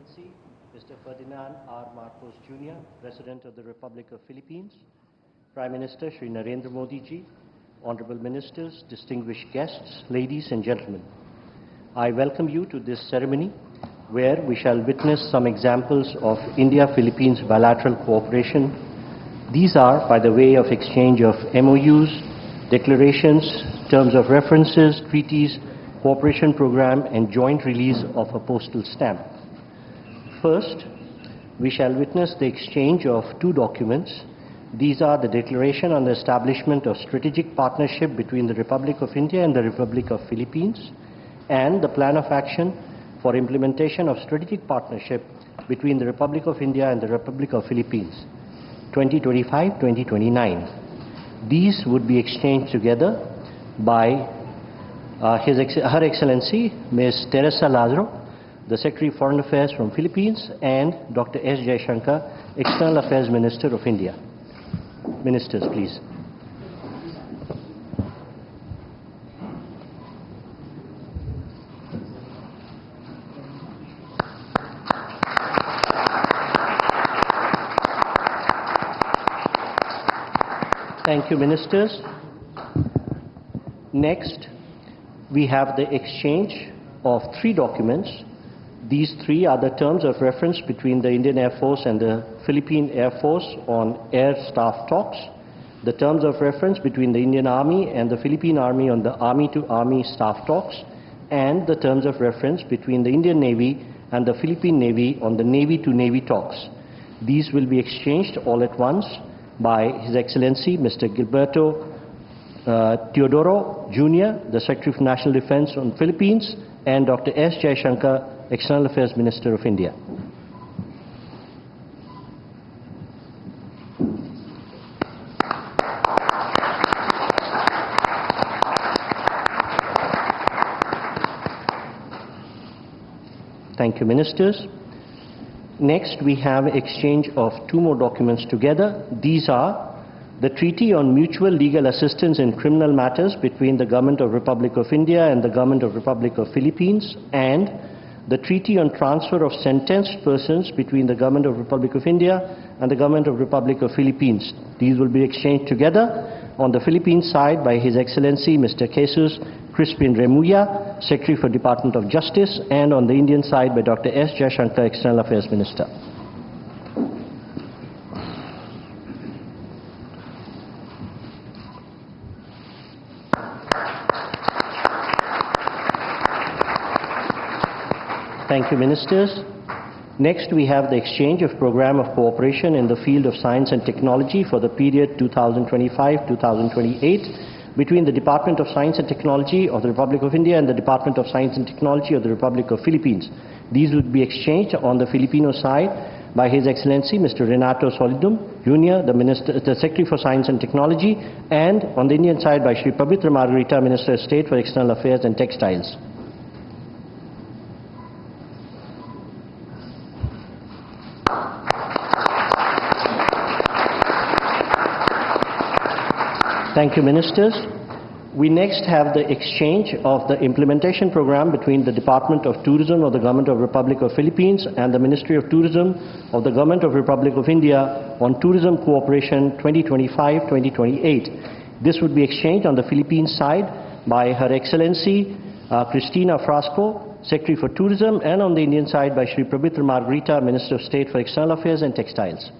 Excellency, Mr. Ferdinand R. Marcos Jr., President of the Republic of Philippines, Prime Minister Shri Narendra Modi ji, Honorable Ministers, distinguished guests, ladies and gentlemen. I welcome you to this ceremony where we shall witness some examples of India-Philippines bilateral cooperation. These are by the way of exchange of MOUs, declarations, terms of references, treaties, cooperation program and joint release of a postal stamp. First, we shall witness the exchange of two documents. These are the Declaration on the Establishment of Strategic Partnership between the Republic of India and the Republic of Philippines and the Plan of Action for Implementation of Strategic Partnership between the Republic of India and the Republic of Philippines, 2025-2029. These would be exchanged together by Her Excellency Ms. Teresa Lazaro, the Secretary of Foreign Affairs from Philippines, and Dr. S. Jaishankar, External Affairs Minister of India. Ministers, please. Thank you, Ministers. Next, we have the exchange of three documents. These three are the terms of reference between the Indian Air Force and the Philippine Air Force on air staff talks, the terms of reference between the Indian Army and the Philippine Army on the Army-to-Army staff talks, and the terms of reference between the Indian Navy and the Philippine Navy on the Navy-to-Navy talks. These will be exchanged all at once by His Excellency Mr. Gilberto Teodoro Jr., the Secretary of National Defense on Philippines, and Dr. S. Jaishankar, External Affairs Minister of India. Thank you, Ministers. Next, we have exchange of two more documents together. These are the Treaty on Mutual Legal Assistance in Criminal Matters between the Government of Republic of India and the Government of Republic of Philippines, and the Treaty on Transfer of Sentenced Persons between the Government of Republic of India and the Government of Republic of Philippines. These will be exchanged together on the Philippine side by His Excellency Mr. Jesus Crispin Remulla, Secretary for Department of Justice, and on the Indian side by Dr. S. Jaishankar, External Affairs Minister. Thank you, Ministers. Next, we have the exchange of program of cooperation in the field of science and technology for the period 2025-2028 between the Department of Science and Technology of the Republic of India and the Department of Science and Technology of the Republic of Philippines. These would be exchanged on the Filipino side by His Excellency Mr. Renato Solidum Jr., the Secretary for Science and Technology, and on the Indian side by Shri Pabitra Margarita, Minister of State for External Affairs and Textiles. Thank you, Ministers. We next have the exchange of the implementation program between the Department of Tourism of the Government of Republic of Philippines and the Ministry of Tourism of the Government of Republic of India on Tourism Cooperation 2025-2028. This would be exchanged on the Philippine side by Her Excellency Cristina Frasco, Secretary for Tourism, and on the Indian side by Shri Pabitra Margarita, Minister of State for External Affairs and Textiles.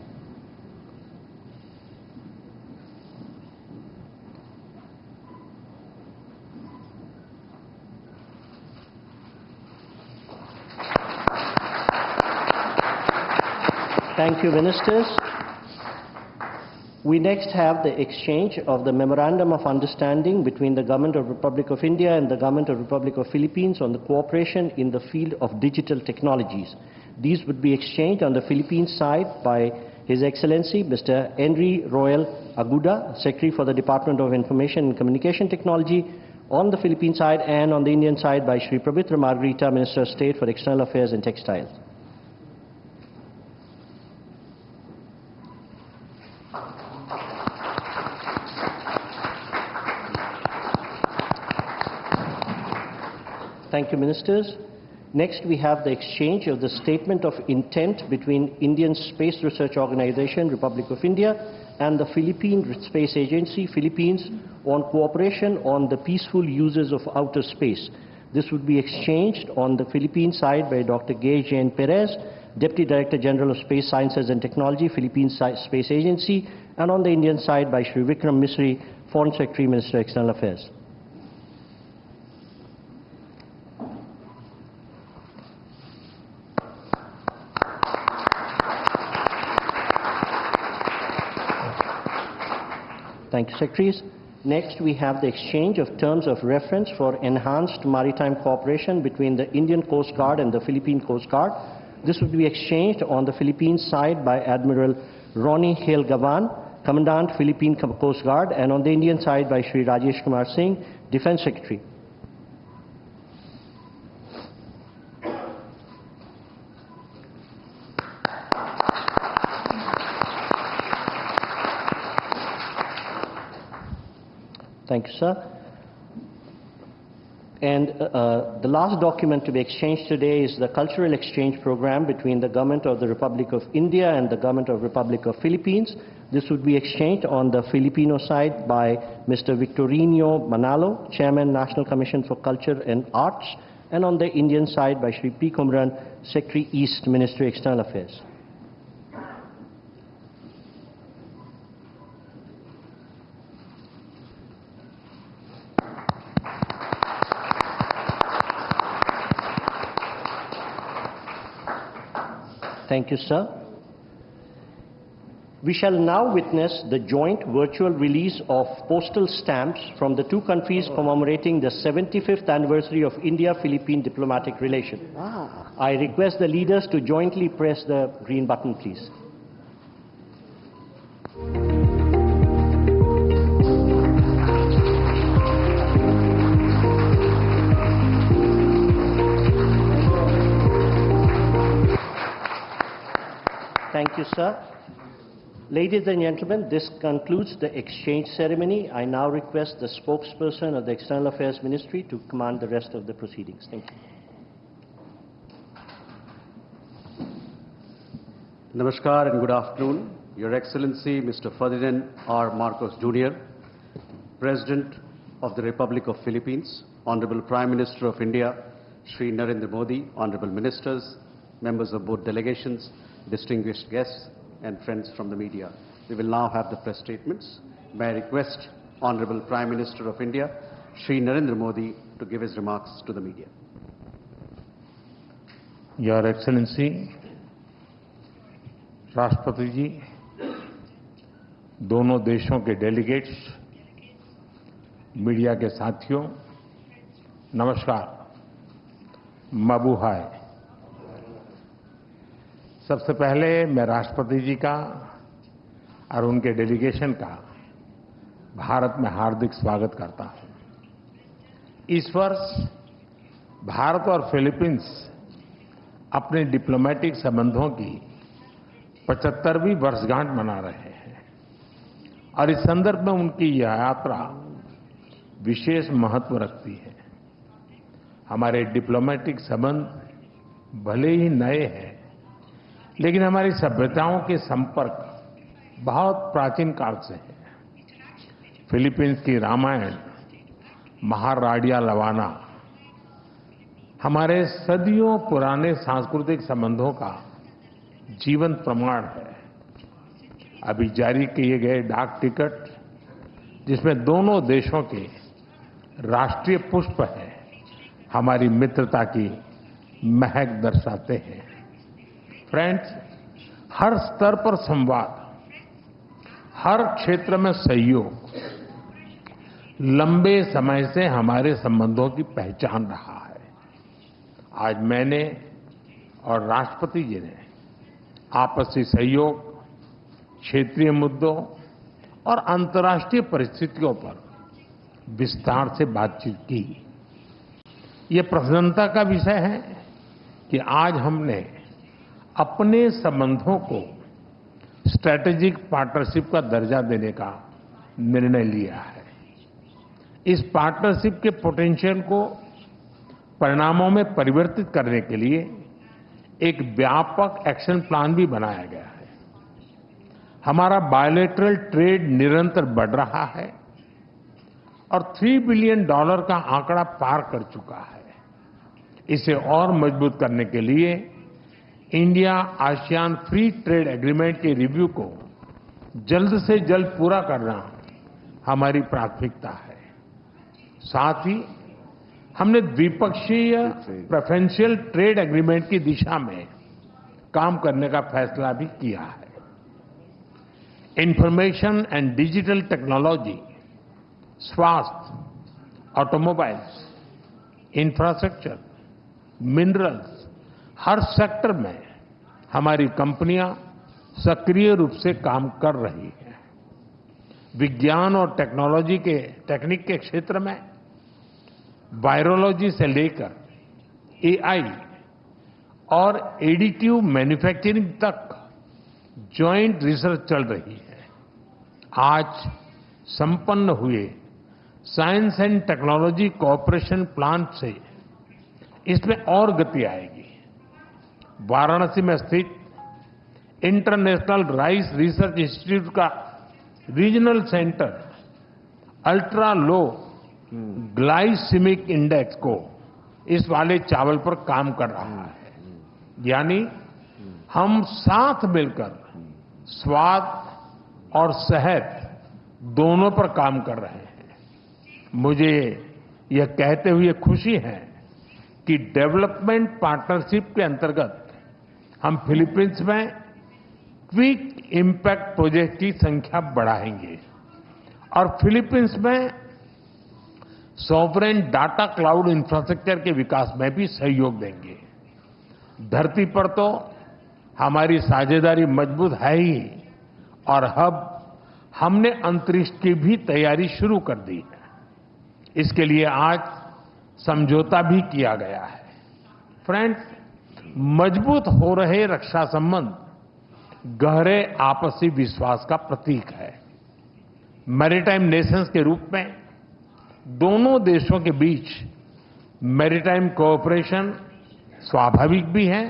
Thank you, Ministers. We next have the exchange of the Memorandum of Understanding between the Government of Republic of India and the Government of Republic of Philippines on the cooperation in the field of digital technologies. These would be exchanged on the Philippine side by His Excellency Mr. Henry Royal Aguda, Secretary for the Department of Information and Communication Technology on the Philippine side, and on the Indian side by Shri Pabitra Margarita, Minister of State for External Affairs and Textiles. Thank you, Ministers. Next, we have the exchange of the statement of intent between Indian Space Research Organization, Republic of India, and the Philippine Space Agency, Philippines, on cooperation on the peaceful uses of outer space. This would be exchanged on the Philippine side by Dr. Gay Jane Perez, Deputy Director General of Space Sciences and Technology, Philippine Space Agency, and on the Indian side by Shri Vikram Misri, Foreign Secretary, Minister of External Affairs. Thank you, Secretaries. Next, we have the exchange of terms of reference for enhanced maritime cooperation between the Indian Coast Guard and the Philippine Coast Guard. This would be exchanged on the Philippine side by Admiral Ronnie Hale Gavan, Commandant Philippine Coast Guard, and on the Indian side by Shri Rajesh Kumar Singh, Defense Secretary. Thank you, sir. And the last document to be exchanged today is the cultural exchange program between the Government of the Republic of India and the Government of the Republic of Philippines. This would be exchanged on the Filipino side by Mr. Victorino Manalo, Chairman, National Commission for Culture and Arts, and on the Indian side by Shri P. Kumran, Secretary East, Ministry of External Affairs. Thank you, sir. We shall now witness the joint virtual release of postal stamps from the two countries commemorating the 75th anniversary of India-Philippine diplomatic relation. I request the leaders to jointly press the green button, please. Thank you, sir. Ladies and gentlemen, this concludes the exchange ceremony. I now request the spokesperson of the External Affairs Ministry to command the rest of the proceedings. Thank you. Namaskar and good afternoon. Your Excellency, Mr. Ferdinand R. Marcos Jr., President of the Republic of Philippines, Honorable Prime Minister of India, Shri Narendra Modi, Honorable Ministers, members of both delegations, distinguished guests, and friends from the media. We will now have the press statements. May I request Honorable Prime Minister of India, Shri Narendra Modi, to give his remarks to the media. Your Excellency, राष्ट्रपति जी, दोनों देशों के delegates, media के साथियों, नमस्कार, मबूहाय। सबसे पहले मैं राष्ट्रपति जी का और उनके डेलीगेशन का भारत में हार्दिक स्वागत करता हूं। इस वर्ष भारत और फिलीपींस अपने डिप्लोमेटिक संबंधों की 75वीं वर्षगांठ मना रहे हैं और इस संदर्भ में उनकी यह यात्रा विशेष महत्व रखती है। हमारे डिप्लोमेटिक संबंध भले ही नए हैं, लेकिन हमारी सभ्यताओं के संपर्क बहुत प्राचीन काल से है। फिलीपींस की रामायण, महाराडिया लवाना हमारे सदियों पुराने सांस्कृतिक संबंधों का जीवंत प्रमाण है। अभी जारी किए गए डाक टिकट, जिसमें दोनों देशों के राष्ट्रीय पुष्प हैं, हमारी मित्रता की महक दर्शाते हैं। फ्रेंड्स, हर स्तर पर संवाद, हर क्षेत्र में सहयोग लंबे समय से हमारे संबंधों की पहचान रहा है। आज मैंने और राष्ट्रपति जी ने आपसी सहयोग, क्षेत्रीय मुद्दों और अंतर्राष्ट्रीय परिस्थितियों पर विस्तार से बातचीत की। ये प्रसन्नता का विषय है कि आज हमने अपने संबंधों को स्ट्रैटेजिक पार्टनरशिप का दर्जा देने का निर्णय लिया है। इस पार्टनरशिप के पोटेंशियल को परिणामों में परिवर्तित करने के लिए एक व्यापक एक्शन प्लान भी बनाया गया है। हमारा बायलैटरल ट्रेड निरंतर बढ़ रहा है और $3 बिलियन का आंकड़ा पार कर चुका है। इसे और मजबूत करने के लिए India ASEAN free trade agreement के रिव्यू को जल्द से जल्द पूरा करना हमारी प्राथमिकता है। साथ ही हमने द्विपक्षीय प्रेफरेंशियल ट्रेड एग्रीमेंट की दिशा में काम करने का फैसला भी किया है। इंफॉर्मेशन एंड डिजिटल टेक्नोलॉजी, स्वास्थ्य, ऑटोमोबाइल्स, इंफ्रास्ट्रक्चर, मिनरल्स, हर सेक्टर में हमारी कंपनियां सक्रिय रूप से काम कर रही हैं। विज्ञान और टेक्निक के क्षेत्र में वायरोलॉजी से लेकर एआई और एडिटिव मैन्युफैक्चरिंग तक जॉइंट रिसर्च चल रही है। आज संपन्न हुए science and technology cooperation plan से इसमें और गति आएगी। वाराणसी में स्थित इंटरनेशनल राइस रिसर्च इंस्टीट्यूट का regional centre ultra low glycemic index को इस वाले चावल पर काम कर रहा है। यानी हम साथ मिलकर स्वाद और सेहत दोनों पर काम कर रहे हैं। मुझे यह कहते हुए खुशी है कि डेवलपमेंट पार्टनरशिप के अंतर्गत हम फिलीपींस में क्विक इम्पैक्ट प्रोजेक्ट की संख्या बढ़ाएंगे और फिलीपींस में सॉवरेन डाटा क्लाउड इंफ्रास्ट्रक्चर के विकास में भी सहयोग देंगे। धरती पर तो हमारी साझेदारी मजबूत है ही और अब हमने अंतरिक्ष की भी तैयारी शुरू कर दी है। इसके लिए आज समझौता भी किया गया है। फ्रेंड्स, मजबूत हो रहे रक्षा संबंध गहरे आपसी विश्वास का प्रतीक है। मैरीटाइम नेशंस के रूप में दोनों देशों के बीच मैरीटाइम कोऑपरेशन स्वाभाविक भी है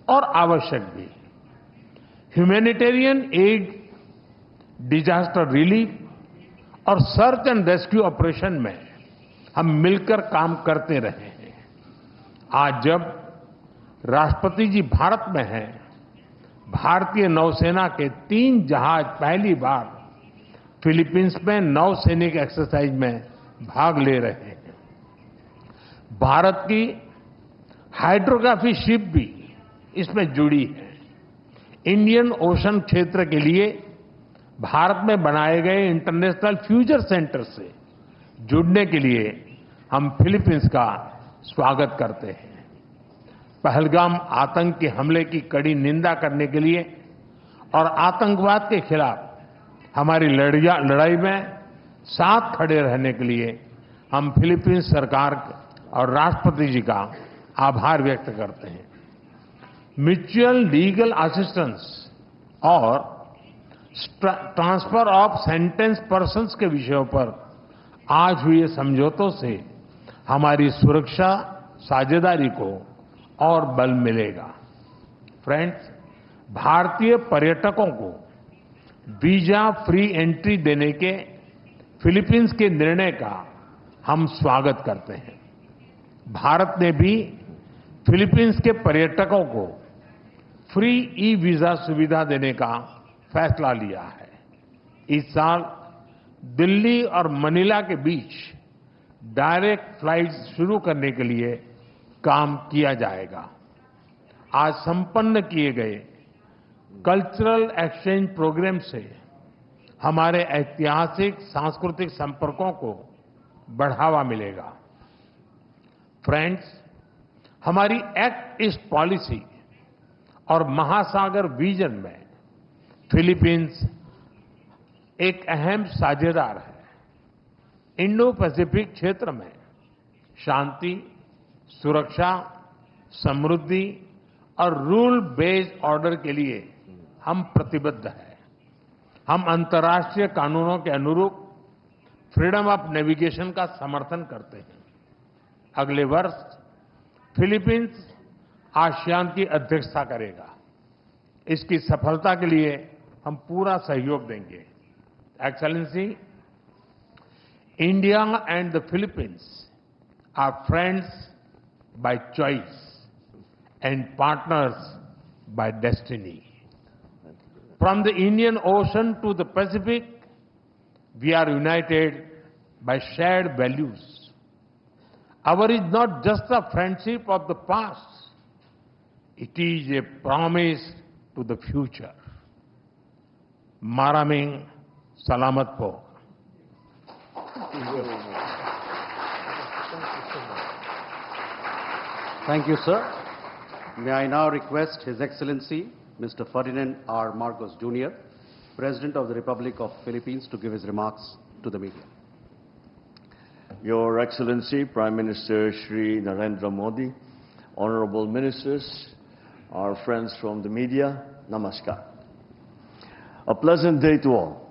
और आवश्यक भी। ह्यूमैनिटेरियन एड, डिजास्टर रिलीफ और सर्च एंड रेस्क्यू ऑपरेशन में हम मिलकर काम करते रहे हैं। आज जब राष्ट्रपति जी भारत में हैं, भारतीय नौसेना के 3 जहाज पहली बार फिलीपींस में नौसैनिक एक्सरसाइज में भाग ले रहे हैं। भारत की हाइड्रोग्राफी शिप भी इसमें जुड़ी है। इंडियन ओशन क्षेत्र के लिए भारत में बनाए गए इंटरनेशनल फ्यूचर सेंटर से जुड़ने के लिए हम फिलीपींस का स्वागत करते हैं। पहलगाम आतंक के हमले की कड़ी निंदा करने के लिए और आतंकवाद के खिलाफ हमारी लड़ाई में साथ खड़े रहने के लिए हम फिलीपींस सरकार और राष्ट्रपति जी का आभार व्यक्त करते हैं। म्यूचुअल लीगल असिस्टेंस और ट्रांसफर ऑफ सेंटेंस पर्सन्स के विषयों पर आज हुए समझौतों से हमारी सुरक्षा साझेदारी को और बल मिलेगा। फ्रेंड्स, भारतीय पर्यटकों को वीजा फ्री एंट्री देने के फिलीपींस के निर्णय का हम स्वागत करते हैं। भारत ने भी फिलीपींस के पर्यटकों को फ्री ई वीजा सुविधा देने का फैसला लिया है। इस साल दिल्ली और मनीला के बीच डायरेक्ट फ्लाइट्स शुरू करने के लिए काम किया जाएगा। आज संपन्न किए गए कल्चरल एक्सचेंज प्रोग्राम से हमारे ऐतिहासिक सांस्कृतिक संपर्कों को बढ़ावा मिलेगा। फ्रेंड्स, हमारी एक्ट ईस्ट पॉलिसी और महासागर विजन में फिलीपींस एक अहम साझेदार है। इंडो पैसिफिक क्षेत्र में शांति, सुरक्षा, समृद्धि और रूल बेस्ड ऑर्डर के लिए हम प्रतिबद्ध हैं। हम अंतर्राष्ट्रीय कानूनों के अनुरूप फ्रीडम ऑफ नेविगेशन का समर्थन करते हैं। अगले वर्ष फिलीपींस आसियान की अध्यक्षता करेगा। इसकी सफलता के लिए हम पूरा सहयोग देंगे। Excellency, India and the Philippines are friends by choice and partners by destiny. From the Indian Ocean to the Pacific, we are united by shared values. Our is not just a friendship of the past, it is a promise to the future. Maraming Salamat po. Thank you, sir. May I now request His Excellency, Mr. Ferdinand R. Marcos Jr., President of the Republic of Philippines, to give his remarks to the media. Your Excellency, Prime Minister Shri Narendra Modi, Honorable Ministers, our friends from the media, Namaskar. A pleasant day to all.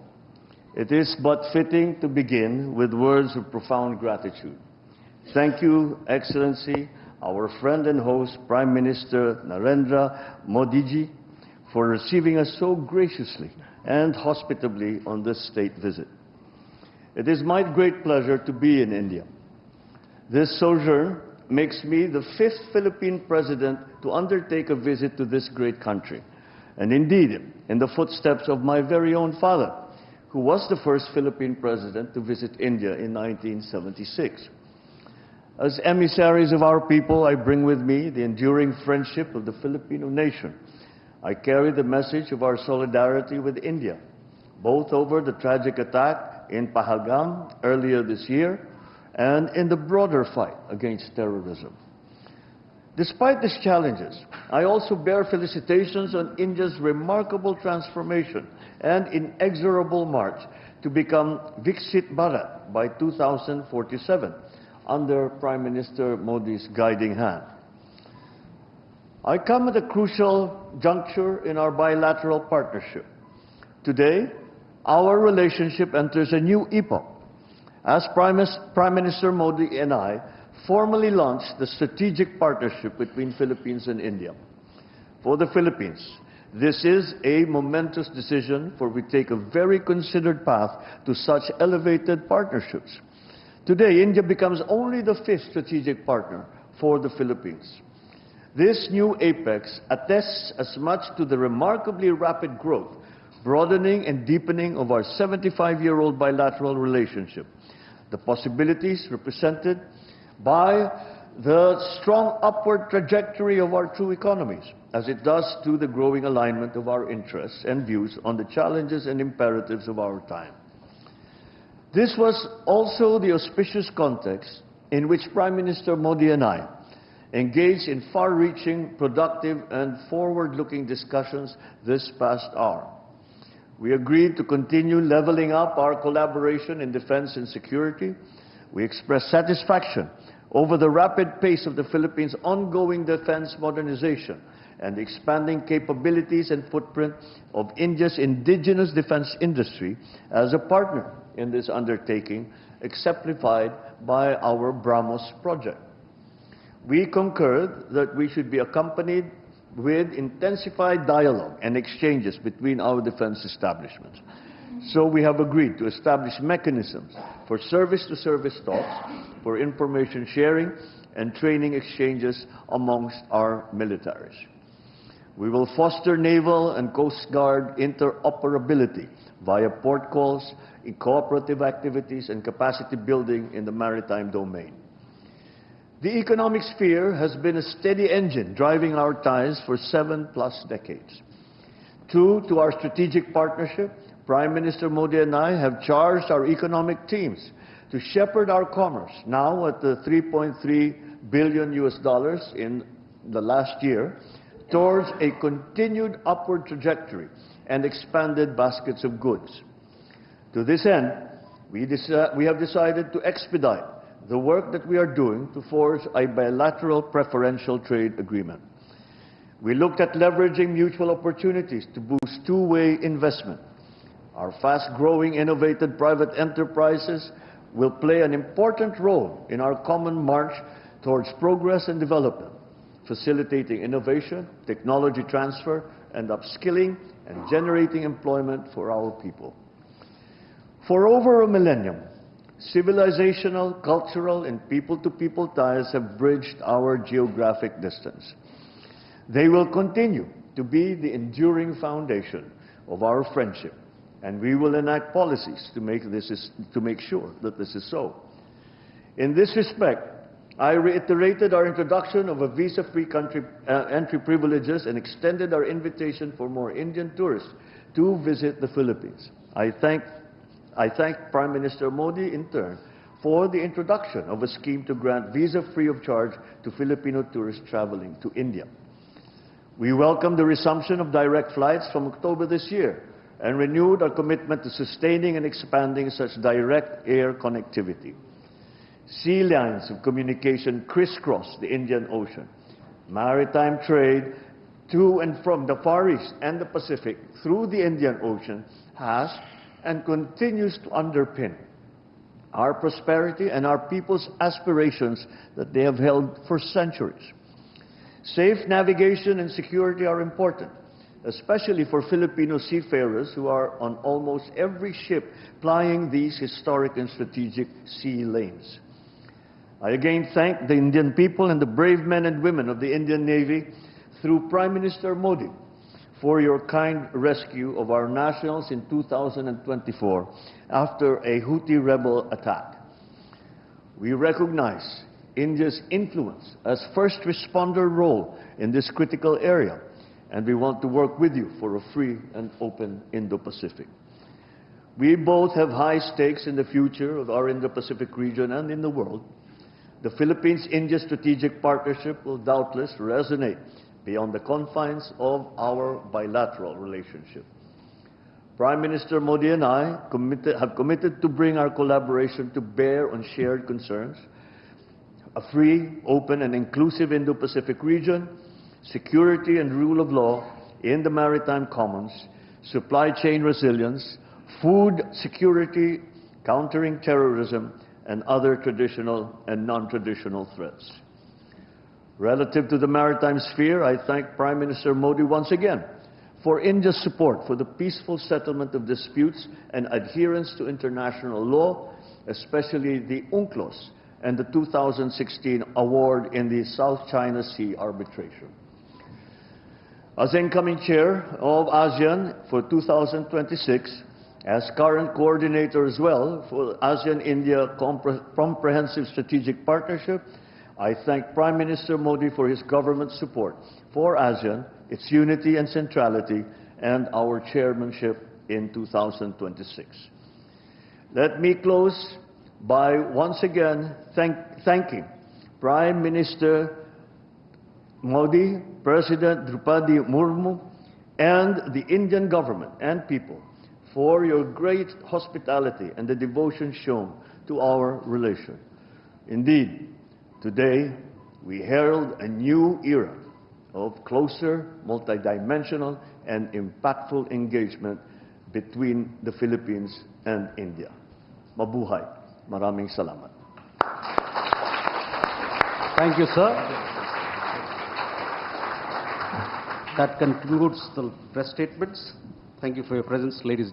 It is but fitting to begin with words of profound gratitude. Thank you, Excellency, our friend and host, Prime Minister Narendra Modi ji, for receiving us so graciously and hospitably on this state visit. It is my great pleasure to be in India. This sojourn makes me the 5th Philippine president to undertake a visit to this great country, and indeed in the footsteps of my very own father, who was the first Philippine president to visit India in 1976. As emissaries of our people, I bring with me the enduring friendship of the Filipino nation. I carry the message of our solidarity with India, both over the tragic attack in Pahalgam earlier this year and in the broader fight against terrorism. Despite these challenges, I also bear felicitations on India's remarkable transformation and inexorable march to become Viksit Bharat by 2047. Under Prime Minister Modi's guiding hand. I come at a crucial juncture in our bilateral partnership. Today, our relationship enters a new epoch, as Prime Minister Modi and I formally launched the strategic partnership between Philippines and India. For the Philippines, this is a momentous decision, for we take a very considered path to such elevated partnerships. Today, India becomes only the 5th strategic partner for the Philippines. This new apex attests as much to the remarkably rapid growth, broadening and deepening of our 75-year-old bilateral relationship, the possibilities represented by the strong upward trajectory of our two economies, as it does to the growing alignment of our interests and views on the challenges and imperatives of our time. This was also the auspicious context in which Prime Minister Modi and I engaged in far-reaching, productive and forward-looking discussions this past hour. We agreed to continue leveling up our collaboration in defense and security. We expressed satisfaction over the rapid pace of the Philippines' ongoing defense modernization and the expanding capabilities and footprint of India's indigenous defense industry as a partner in this undertaking, exemplified by our BrahMos project. We concurred that we should be accompanied with intensified dialogue and exchanges between our defense establishments. So we have agreed to establish mechanisms for service-to-service talks, for information sharing and training exchanges amongst our militaries. We will foster naval and coast guard interoperability via port calls, in cooperative activities and capacity building in the maritime domain. The economic sphere has been a steady engine driving our ties for 7+ decades. True to our strategic partnership, Prime Minister Modi and I have charged our economic teams to shepherd our commerce, now at the $3.3 billion in the last year, towards a continued upward trajectory and expanded baskets of goods. To this end, we have decided to expedite the work that we are doing to forge a bilateral preferential trade agreement. We looked at leveraging mutual opportunities to boost two-way investment. Our fast-growing, innovative private enterprises will play an important role in our common march towards progress and development. facilitating innovation, technology transfer, and upskilling and generating employment for our people. For over a millennium, civilizational, cultural, and people-to-people ties have bridged our geographic distance. They will continue to be the enduring foundation of our friendship, and we will enact policies to make sure that this is so. In this respect, I reiterated our introduction of a visa-free entry privileges and extended our invitation for more Indian tourists to visit the Philippines. I thank Prime Minister Modi in turn for the introduction of a scheme to grant visa free of charge to Filipino tourists traveling to India. We welcome the resumption of direct flights from October this year and renewed our commitment to sustaining and expanding such direct air connectivity. Sea lines of communication crisscross the Indian Ocean. Maritime trade to and from the Far East and the Pacific through the Indian Ocean has and continues to underpin our prosperity and our people's aspirations that they have held for centuries. Safe navigation and security are important, especially for Filipino seafarers who are on almost every ship plying these historic and strategic sea lanes. I again thank the Indian people and the brave men and women of the Indian Navy through Prime Minister Modi for your kind rescue of our nationals in 2024 after a Houthi rebel attack. We recognize India's influence as first responder role in this critical area, and we want to work with you for a free and open Indo-Pacific. We both have high stakes in the future of our Indo-Pacific region and in the world. The Philippines-India strategic partnership will doubtless resonate beyond the confines of our bilateral relationship. Prime Minister Modi and I have committed to bring our collaboration to bear on shared concerns, a free, open, and inclusive Indo-Pacific region, security and rule of law in the Maritime Commons, supply chain resilience, food security, countering terrorism, and other traditional and non-traditional threats. Relative to the maritime sphere, I thank Prime Minister Modi once again for India's support for the peaceful settlement of disputes and adherence to international law, especially the UNCLOS and the 2016 award in the South China Sea arbitration. As incoming chair of ASEAN for 2026, as current coordinator as well for ASEAN-India Comprehensive Strategic Partnership, I thank Prime Minister Modi for his government's support for ASEAN, its unity and centrality, and our chairmanship in 2026. Let me close by once again thanking Prime Minister Modi, President Draupadi Murmu, and the Indian government and people for your great hospitality and the devotion shown to our relation. Indeed, today we herald a new era of closer, multidimensional, and impactful engagement between the Philippines and India. Mabuhay. Maraming salamat. Thank you, sir. That concludes the press statements. Thank you for your presence, ladies and gentlemen.